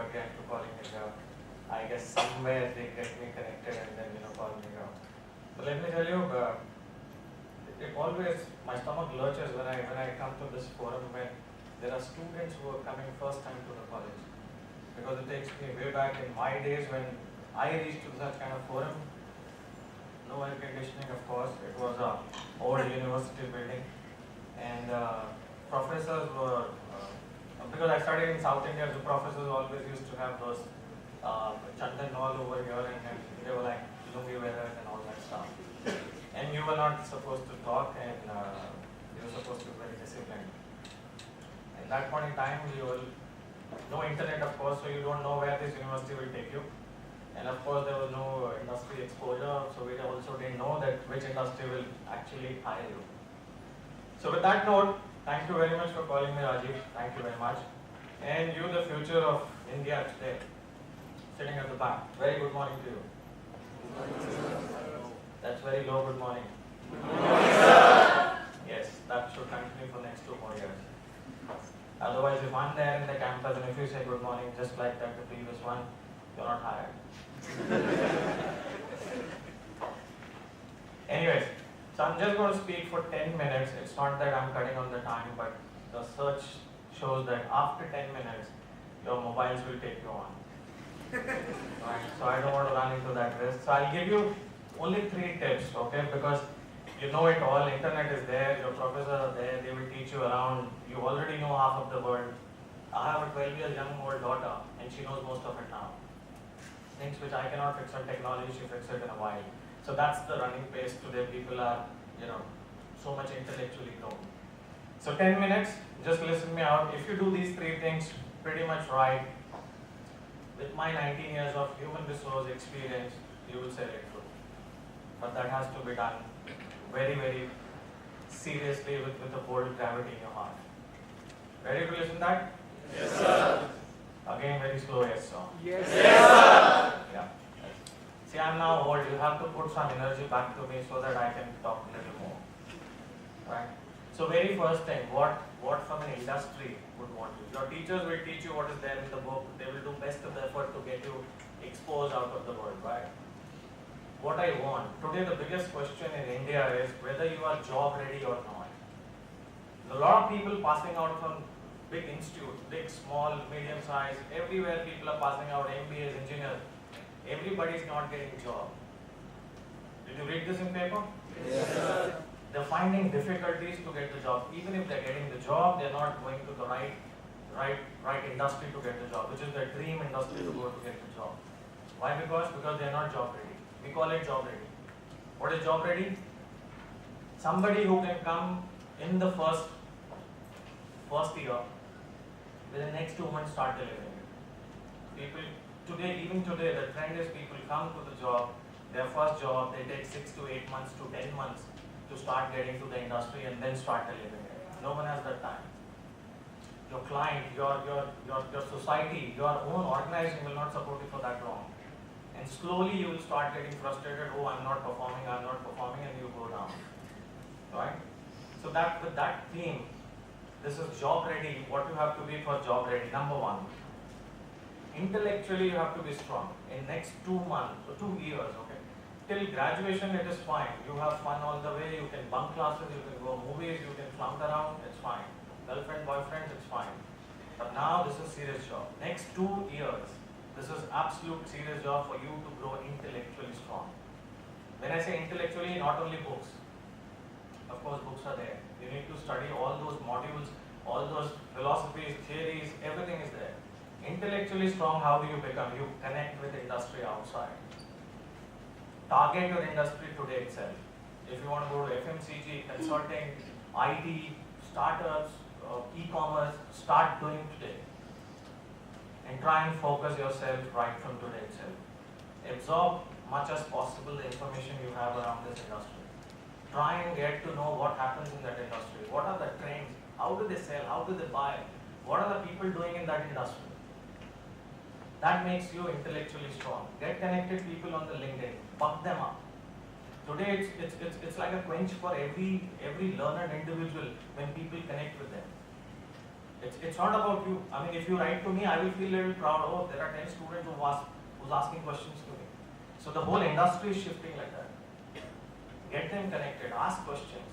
again to calling me here. I guess somewhere they get me connected and then call me here. So let me tell you, it always my stomach lurches when I come to this forum when there are students who are coming first time to the college, because it takes me way back in my days when I reached to such kind of forum. No air conditioning, of course. It was a old university building, and professors were because I studied in South India, the professors always used to have those chandan all over here, and they were like lungi wearers and all that stuff. And you were not supposed to talk, and you were supposed to be very disciplined. At that point in time, no internet, of course, so you don't know where this university will take you. And of course, there was no industry exposure, so we also didn't know that which industry will actually hire you. So with that note, thank you very much for calling me, Rajiv. Thank you very much. And you, the future of India today, sitting at the back. Very good morning to you. That's very low good morning. Yes, that should continue for next 2 more years. Otherwise, if I'm there in the campus and if you say good morning just like that, the previous one, you're not hired. Anyways, so I'm just going to speak for 10 minutes. It's not that I'm cutting on the time, but the search shows that after 10 minutes, your mobiles will take you on. Right? So I don't want to run into that risk. So I'll give you only 3 tips, okay? Because you know it all, internet is there, your professors are there, they will teach you around, you already know half of the world. I have a 12-year young old daughter, and she knows most of it now. Things which I cannot fix on technology, she fixes it in a while. So that's the running pace today. People are, so much intellectually grown. So 10 minutes, just listen me out. If you do these 3 things pretty much right, with my 19 years of human resource experience, you will sail it through. But that has to be done very, very seriously with a bold gravity in your heart. Ready to listen to that? Yes, sir. Again, very slow yes, sir. Yes, sir. Yeah. See, I'm now old. You have to put some energy back to me so that I can talk a little more. Right? So very first thing, what from an industry would want you? Your teachers will teach you what is there in the book. They will do best of the effort to get you exposed out of the world, right? What I want, today the biggest question in India is whether you are job ready or not. A lot of people passing out from big institutes, big, small, medium size, everywhere people are passing out, MBAs, engineers. Everybody is not getting a job. Did you read this in paper? Yes, sir. They're finding difficulties to get the job. Even if they're getting the job, they're not going to the right industry to get the job, which is their dream industry to go to get the job. Why? Because they're not job ready. We call it job ready. What is job ready? Somebody who can come in the first year, within the next 2 months start delivering it. Even today, the trend is people come to the job, their first job, they take 6 to 8 months to 10 months to start getting to the industry and then start delivering it. No one has that time. Your client, your society, your own organization will not support you for that long. And slowly you will start getting frustrated, oh, I'm not performing, and you go down. Right? So with that theme, this is job ready, what you have to be for job ready. Number 1, intellectually you have to be strong. In next 2 months, or 2 years, okay? Till graduation it is fine. You have fun all the way, you can bunk classes, you can go movies, you can flunk around, it's fine. Girlfriend, boyfriend, it's fine. But now this is serious job. Next 2 years, this is absolute serious job for you to grow intellectually strong. When I say intellectually, not only books. Of course, books are there. You need to study all those modules, all those philosophies, theories, everything is there. Intellectually strong, how do you become? You connect with industry outside. Target your industry today itself. If you want to go to FMCG, consulting, IT, startups, e-commerce, start doing today. And try and focus yourself right from today itself. Absorb much as possible the information you have around this industry. Try and get to know what happens in that industry. What are the trends? How do they sell? How do they buy? What are the people doing in that industry? That makes you intellectually strong. Get connected people on the LinkedIn. Buck them up. Today it's like a quench for every learned individual when people connect with them. It's not about you. I mean, if you write to me, I will feel a little proud. Oh, there are 10 students who's asking questions to me. So the whole industry is shifting like that. Get them connected, ask questions.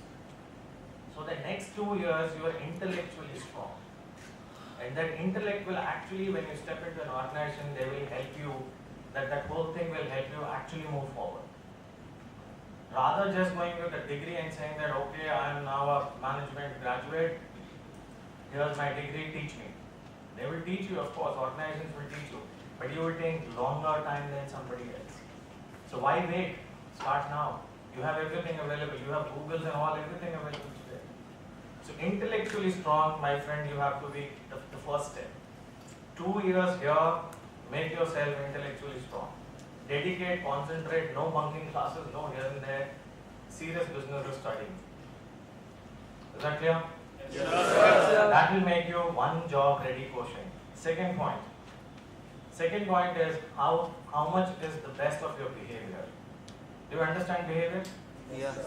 So the next 2 years, you are intellectually strong. And that intellect will actually, when you step into an organization, they will help you, that whole thing will help you actually move forward. Rather just going with a degree and saying that, okay, I am now a management graduate, here's my degree, teach me. They will teach you, of course, organizations will teach you, but you will take longer time than somebody else. So why wait? Start now. You have everything available. You have Googles and all, everything available today. So intellectually strong, my friend, you have to be the first step. 2 years here, make yourself intellectually strong. Dedicate, concentrate, no bunking classes, no here and there. Serious business is studying. Is that clear? Yes, sir. That will make you one job ready quotient. Second point. Second point is how much is the best of your behavior. Do you understand behavior? Yes.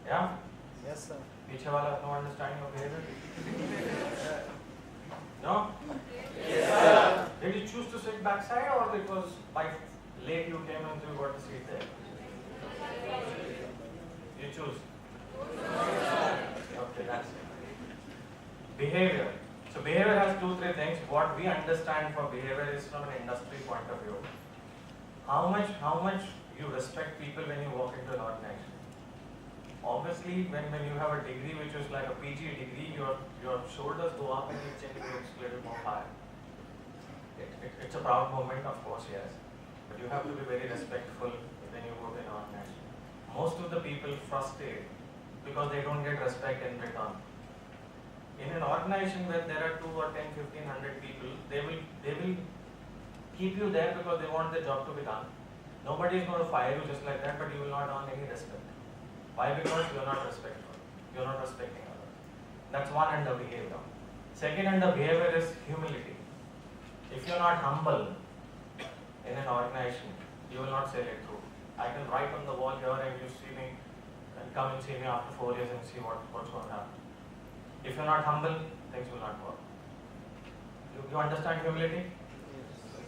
Yeah? Yes, sir. Piche wala no understanding of behavior? No? Yes, sir. Did you choose to sit backside or it was by late you came and you got a seat there? You choose. Okay, that's it. Behavior. So behavior has 2-3 things. What we understand for behavior is from an industry point of view. How much you respect people when you walk into an organization. Obviously, when you have a degree which is like a PG degree, your shoulders go up and your chin looks a little more high. It's a proud moment, of course, yes. But you have to be very respectful when you go to an organization. Most of the people frustrate because they don't get respect in return. In an organization where there are 2 or 10, 1500 people, they will keep you there because they want the job to be done. Nobody is going to fire you just like that, but you will not earn any respect. Why? Because you are not respectful. You are not respecting others. That's one under behavior. Second under behavior is humility. If you are not humble in an organization, you will not sail it through. I can write on the wall here and you see me and come and see me after 4 years and see what's going to happen. If you are not humble, things will not work. You understand humility?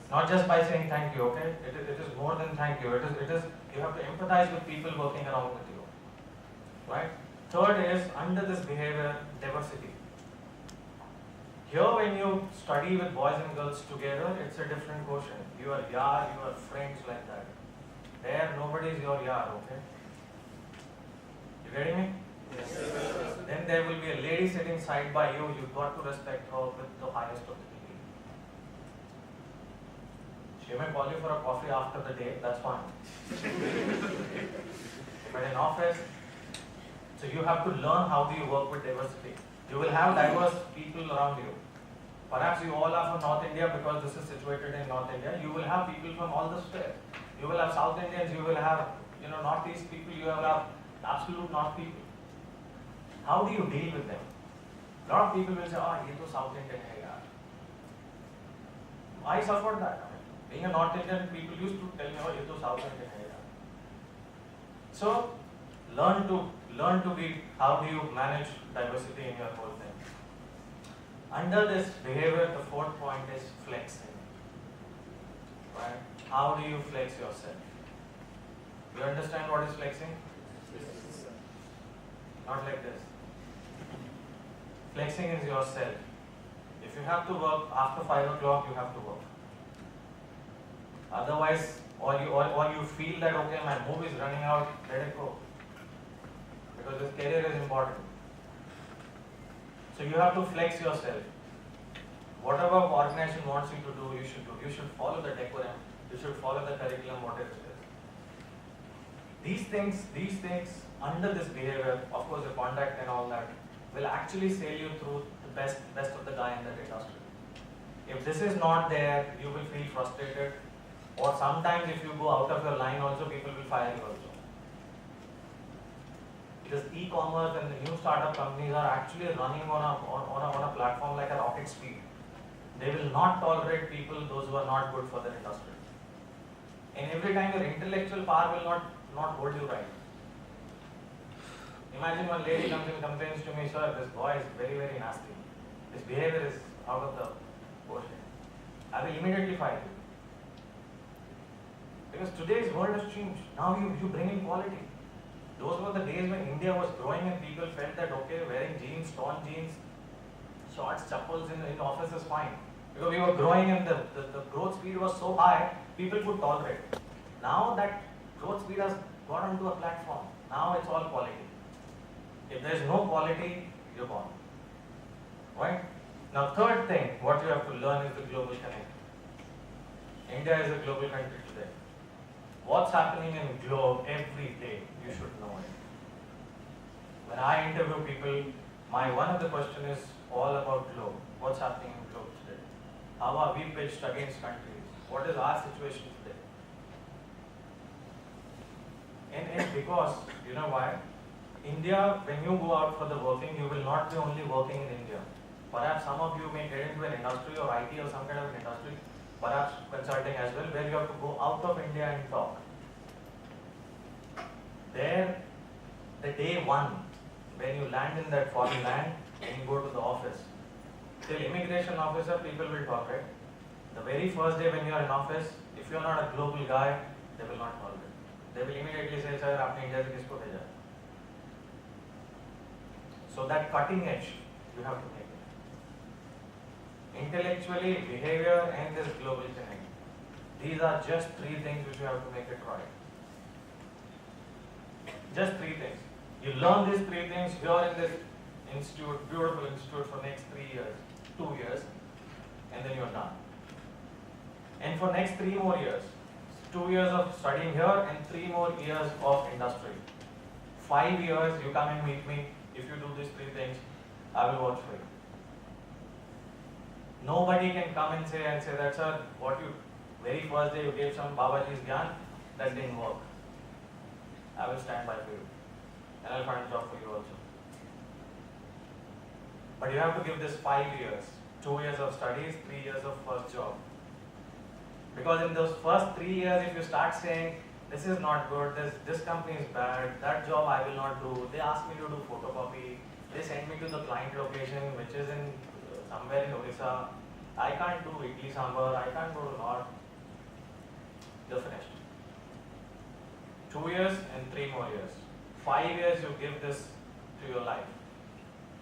Not just by saying thank you, okay? It is more than thank you. You have to empathize with people working around with you. Right? Third is, under this behavior, diversity. Here when you study with boys and girls together, it's a different quotient. You are yar, you are friends like that. There, nobody is your yar, okay? You getting me? Yes, sir. Then there will be a lady sitting side by you. You've got to respect her with the highest of the degree. She may call you for a coffee after the day, that's fine. But in office, so you have to learn how do you work with diversity. You will have diverse people around you. Perhaps you all are from North India because this is situated in North India. You will have people from all the states. You will have South Indians, you will have Northeast people, you will have absolute North people. How do you deal with them? A lot of people will say, oh, he is South Indian. I suffered that. Being a North Indian, people used to tell me, oh, he is South Indian. So, learn to be, how do you manage diversity in your whole thing. Under this behavior, the fourth point is flexing. Right? How do you flex yourself? You understand what is flexing? Not like this. Flexing is yourself. If you have to work after 5 o'clock, you have to work. Otherwise, or you feel that okay, my move is running out, let it go. Because this career is important. So you have to flex yourself. Whatever organization wants you to do, you should do. You should follow the decorum. You should follow the curriculum, whatever it is. These things under this behavior, of course, the conduct and all that, will actually sail you through the best of the guy in that industry. If this is not there, you will feel frustrated, or sometimes if you go out of your line also, people will fire you also. Because e-commerce and the new startup companies are actually running on a platform like a rocket speed. They will not tolerate people, those who are not good for their industry. And every time your intellectual power will not hold you right. Imagine one lady comes and complains to me, sir, this boy is very, very nasty. This behavior is out of the question. I will immediately fire you. Because today's world has changed. Now you bring in quality. Those were the days when India was growing and people felt that okay, wearing jeans, torn jeans, shorts, chappals in office is fine. Because we were growing and the growth speed was so high, people could tolerate. Now that growth speed has got onto a platform. Now it's all quality. If there is no quality, you're gone. Right? Now third thing, what you have to learn is the global connect. India is a global country today. What's happening in globe every day, you should know it. When I interview people, one of the question is all about globe. What's happening in globe today? How are we pitched against countries? What is our situation today? And because, you know why? India, when you go out for the working, you will not be only working in India. Perhaps some of you may get into an industry or IT or some kind of an industry, perhaps consulting as well, where you have to go out of India and talk. There, the day one, when you land in that foreign land and you go to the office, till immigration officer, people will talk, right? The very first day when you are in office, if you are not a global guy, they will not tolerate. They will immediately say, sir, aapne India se kisko bheja? So that cutting edge, you have to make it. Intellectually, behavior, and this global connect. These are just three things which you have to make it right. Just three things. You learn these three things here in this institute, beautiful institute for next 3 years, 2 years, and then you're done. And for next 3 more years, 2 years of studying here and 3 more years of industry. 5 years, you come and meet me. If you do these three things, I will watch for you. Nobody can come and say that, sir, what you very first day you gave some Babaji's Gyan, that didn't work. I will stand by for you. And I'll find a job for you also. But you have to give this 5 years. 2 years of studies, 3 years of first job. Because in those first 3 years, if you start saying, this is not good, this company is bad, that job I will not do, they ask me to do photocopy, they send me to the client location, which is in somewhere in Odisha, I can't do idli sambar, I can't go to north, you're finished. 2 years and 3 more years. 5 years you give this to your life.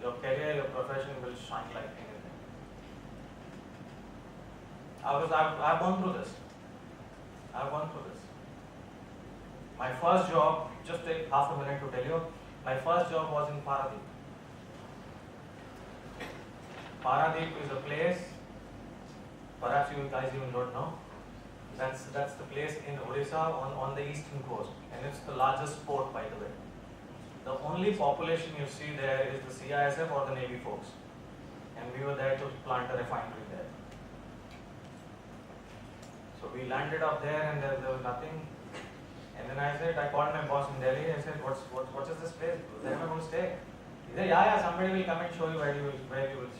Your career, your profession will shine like anything. I've gone through this. My first job, just take half a minute to tell you, my first job was in Paradeep. Paradeep is a place, perhaps you guys even don't know. That's the place in Odisha on the eastern coast, and it's the largest port, by the way. The only population you see there is the CISF or the Navy folks, and we were there to plant a refinery there. So we landed up there, and there was nothing. And then I called my boss in Delhi. I said, what is this place? Where am I going to stay? He said, yeah, somebody will come and show you where you will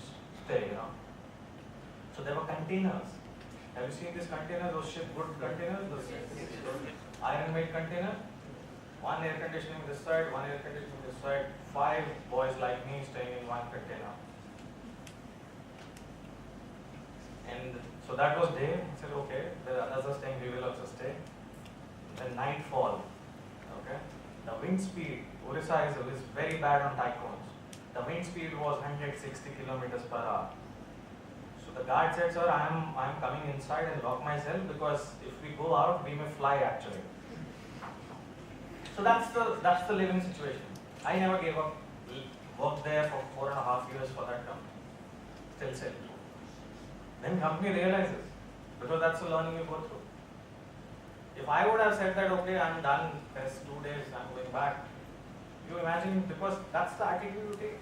stay, you know. So there were containers. Have you seen these containers, those shipboard containers? Those iron-made containers? One air conditioning this side, one air conditioning this side. 5 boys like me staying in one container. And so that was day. I said, okay, the others are staying, we will also stay. Then nightfall. Okay. The wind speed, Orissa is very bad on typhoons. The wind speed was 160 kilometers per hour. So the guard said, sir, I am coming inside and lock myself because if we go out, we may fly actually. So that's the living situation. I never gave up. Worked there for 4.5 years for that company. Still selling. Then company realizes, because that's the learning you go through. If I would have said that, okay, I'm done, there's 2 days, I'm going back, you imagine, because that's the attitude you take.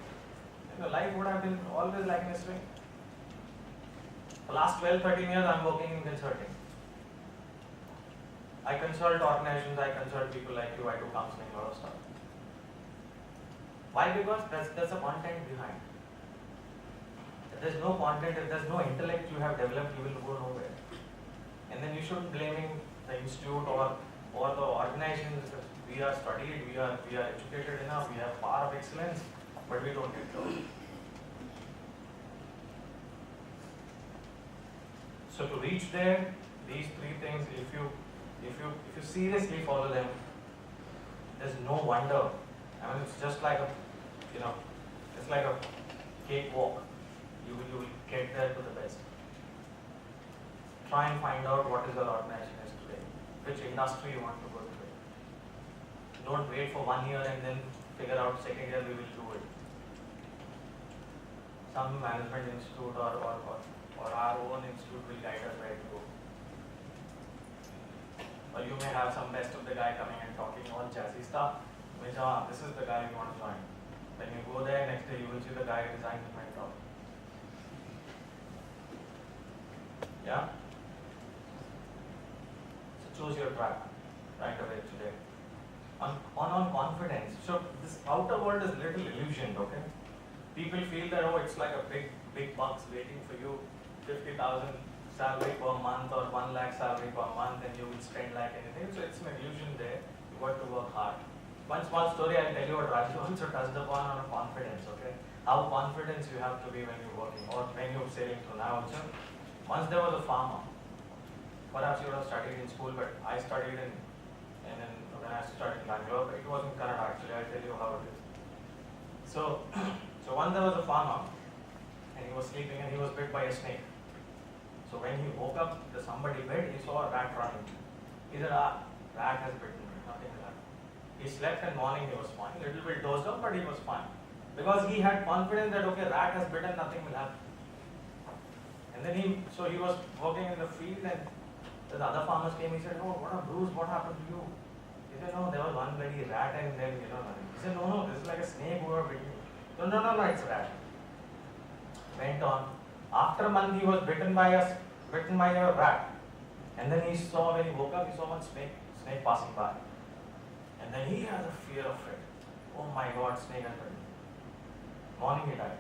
Your life would have been always like in a swing. The last 12-13 years, I'm working in consulting. I consult organizations, I consult people like you, I do counseling, a lot of stuff. Why? Because there's a content behind. If there's no content, if there's no intellect you have developed, you will go nowhere. And then you shouldn't blaming the institute or the organizations. We are studied, we are educated enough, we have power of excellence, but we don't get jobs. So to reach there, these three things, if you seriously follow them, there's no wonder. I mean, it's just like a, it's like a cakewalk. You will get there to the best. Try and find out what is your organization is today, which industry you want to go today. Don't wait for 1 year and then figure out second year we will do it. Some management institute or our own institute will guide us where to go. Or you may have some best of the guy coming and talking all jazzy stuff. Which, this is the guy you want to join. When you go there, next day you will see the guy resign and went out. Yeah? So choose your track right away today. On confidence. So this outer world is little illusioned, okay? People feel that, oh, it's like a big bucks waiting for you, 50,000 salary per month or 1 lakh salary per month, and you will spend like anything. So it's an illusion there. You got to work hard. One small story I'll tell you what Raju also touched upon on confidence, okay? How confident you have to be when you're working or when you're sailing through now also. Once there was a farmer. Perhaps you would have studied in school, but I studied when I started in Bangalore, but it was in Kannada actually. I'll tell you how it is. So once there was a farmer and he was sleeping and he was bit by a snake. So when he woke up, somebody bed, he saw a rat running. He said, rat has bitten me, nothing will happen. He slept and morning he was fine, little bit dozed off, but he was fine. Because he had confidence that, okay, rat has bitten, nothing will happen. And then he was working in the field and the other farmers came, he said, oh, what a bruise, what happened to you? He said, no, there was one bloody rat and then, nothing. He said, no, this is like a snake who are bitten you. No, it's a rat. Went on. After a month, he was bitten by a rat. And then he saw, when he woke up, he saw one snake passing by. And then he had a fear of it. Oh my God, snake has bitten me. Morning he died.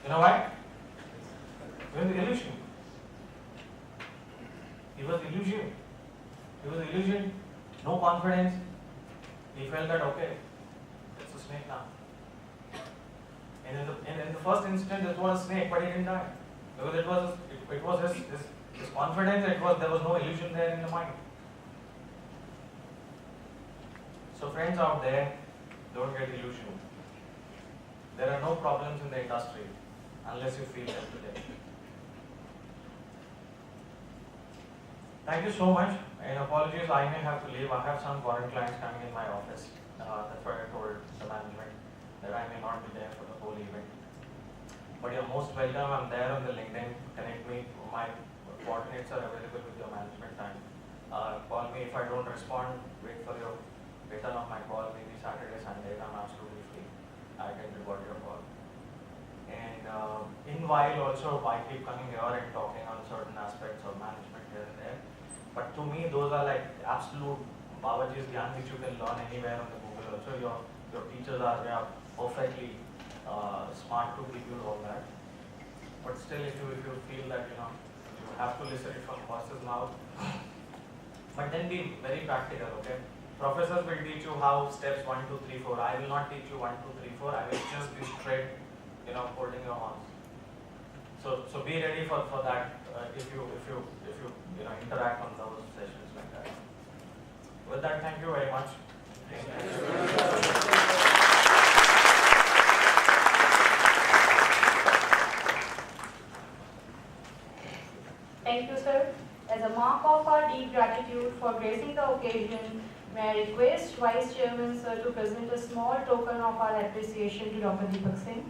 You know why? He was illusion. He was illusion. No confidence. He felt that, okay, it's a snake now. And in the first instant, it was a snake, but he didn't die. Because it was his confidence, there was no illusion there in the mind. So friends out there, don't get illusioned. There are no problems in the industry unless you feel them today. Thank you so much, and apologies, I may have to leave. I have some foreign clients coming in my office. That's why I told the management that I may not be there for the whole event. But you're most welcome. I'm there on the LinkedIn. Connect me. My coordinates are available with your management time. Call me if I don't respond. Wait for your return of my call. Maybe Saturday, Sunday. I'm absolutely free. I can reward your call. And in while also, I keep coming here and talking on certain aspects of management here and there. But to me, those are like absolute Babaji's Gyan which you can learn anywhere on the Google. Also, your teachers are perfectly smart to give you all that. But still, if you feel that you have to listen it from horse's mouth, but then be very practical. Okay, professors will teach you how steps 1, 2, 3, 4. I will not teach you 1, 2, 3, 4. I will just be straight, holding your horns. So be ready for that if you interact on those sessions like that. With that, thank you very much. Thank you, sir. As a mark of our deep gratitude for gracing the occasion, may I request Vice Chairman, sir, to present a small token of our appreciation to Dr. Deepak Singh.